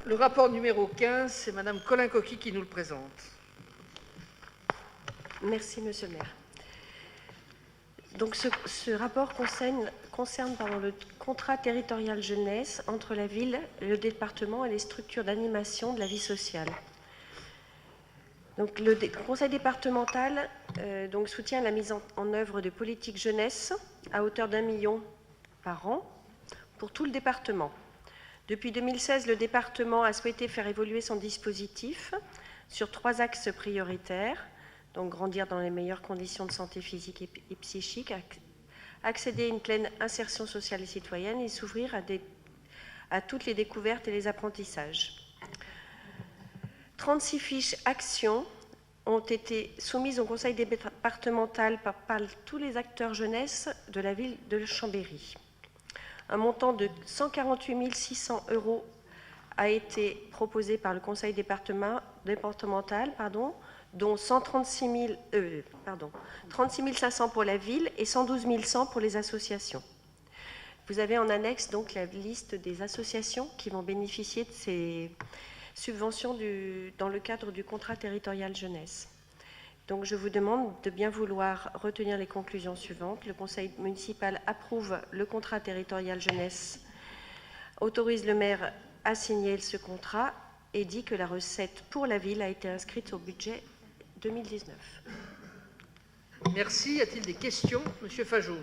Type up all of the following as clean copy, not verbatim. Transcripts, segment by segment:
Le rapport numéro 15, c'est Madame Colin-Coquy qui nous le présente. Merci, Monsieur le maire. Donc, ce rapport concerne le contrat territorial jeunesse entre la ville, le département et les structures d'animation de la vie sociale. Donc, le conseil départemental soutient la mise en œuvre de politiques jeunesse à hauteur d'1 million par an pour tout le département. Depuis 2016, le département a souhaité faire évoluer son dispositif sur 3 axes prioritaires, donc grandir dans les meilleures conditions de santé physique et psychique, accéder à une pleine insertion sociale et citoyenne et s'ouvrir à toutes les découvertes et les apprentissages. 36 fiches actions ont été soumises au conseil départemental par tous les acteurs jeunesse de la ville de Chambéry. Un montant de 148 600 € a été proposé par le conseil départemental, dont 36 500 pour la ville et 112 100 pour les associations. Vous avez en annexe donc la liste des associations qui vont bénéficier de ces subventions dans le cadre du contrat territorial jeunesse. Donc je vous demande de bien vouloir retenir les conclusions suivantes. Le conseil municipal approuve le contrat territorial jeunesse, autorise le maire à signer ce contrat et dit que la recette pour la ville a été inscrite au budget 2019. Merci. Y a-t-il des questions? Monsieur Fageau.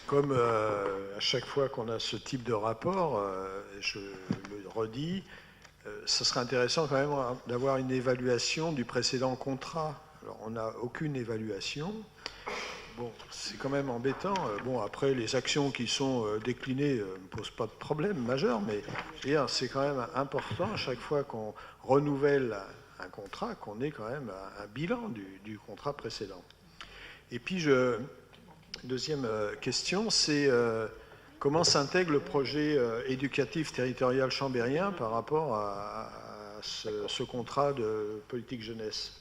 Comme à chaque fois qu'on a ce type de rapport, je le redis, ce serait intéressant quand même d'avoir une évaluation du précédent contrat. Alors, on n'a aucune évaluation. Bon, c'est quand même embêtant. Bon, après, les actions qui sont déclinées ne posent pas de problème majeur, mais c'est quand même important à chaque fois qu'on renouvelle un contrat, qu'on ait quand même un bilan du contrat précédent. Et puis, deuxième question, c'est comment s'intègre le projet éducatif territorial chambérien par rapport à ce contrat de politique jeunesse?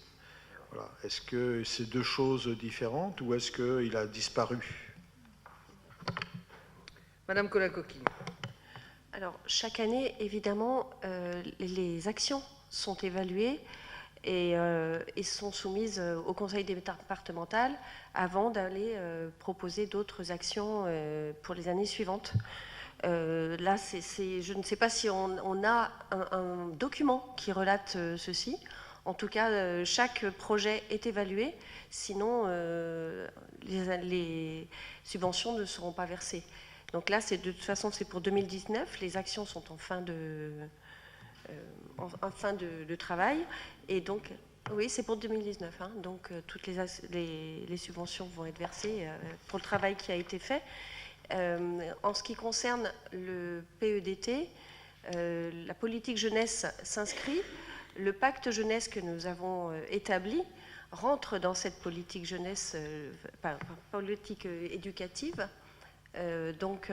Voilà. Est-ce que c'est 2 choses différentes ou est-ce qu'il a disparu? Madame Colin-Coquy. Alors, chaque année, évidemment, les actions sont évaluées et sont soumises au conseil départemental avant d'aller proposer d'autres actions pour les années suivantes. Là, je ne sais pas si on a un document qui relate ceci. En tout cas, chaque projet est évalué, sinon les subventions ne seront pas versées. Donc là, de toute façon, c'est pour 2019. Les actions sont en fin de travail. Et donc, oui, c'est pour 2019. Donc, toutes les subventions vont être versées pour le travail qui a été fait. En ce qui concerne le PEDT, la politique jeunesse s'inscrit. Le pacte jeunesse que nous avons établi rentre dans cette politique jeunesse, politique éducative. Donc,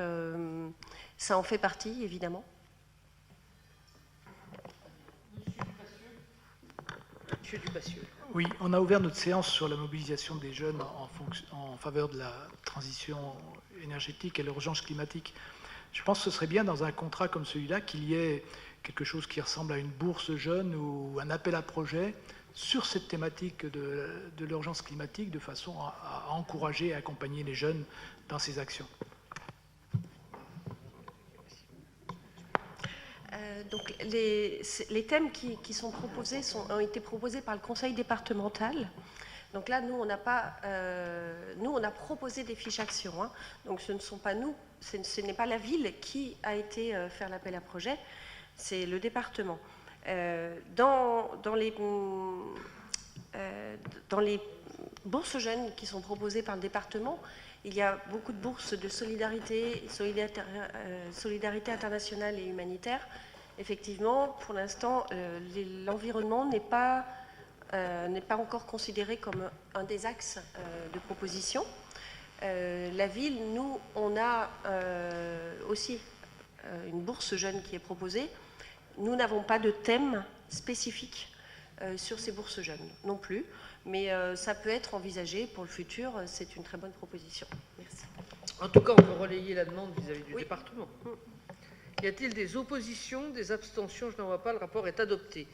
ça en fait partie, évidemment. Monsieur Dupassieux. Oui, on a ouvert notre séance sur la mobilisation des jeunes en faveur de la transition énergétique et l'urgence climatique. Je pense que ce serait bien dans un contrat comme celui-là qu'il y ait quelque chose qui ressemble à une bourse jeune ou un appel à projet sur cette thématique de l'urgence climatique de façon à encourager et accompagner les jeunes dans ces actions. Donc les thèmes qui sont proposés ont été proposés par le conseil départemental. Donc là, nous, on a proposé des fiches actions. Donc ce ne sont pas nous, ce n'est pas la ville qui a été faire l'appel à projet, c'est le département. Dans les bourses jeunes qui sont proposées par le département, il y a beaucoup de bourses de solidarité internationale et humanitaire. Effectivement, pour l'instant, l'environnement n'est pas encore considéré comme un des axes de proposition. La ville, nous, on a aussi une bourse jeune qui est proposée. Nous n'avons pas de thème spécifique sur ces bourses jeunes non plus, mais ça peut être envisagé pour le futur. C'est une très bonne proposition. Merci. En tout cas, on peut relayer la demande vis-à-vis du département. Y a-t-il des oppositions, des abstentions? Je n'en vois pas. Le rapport est adopté.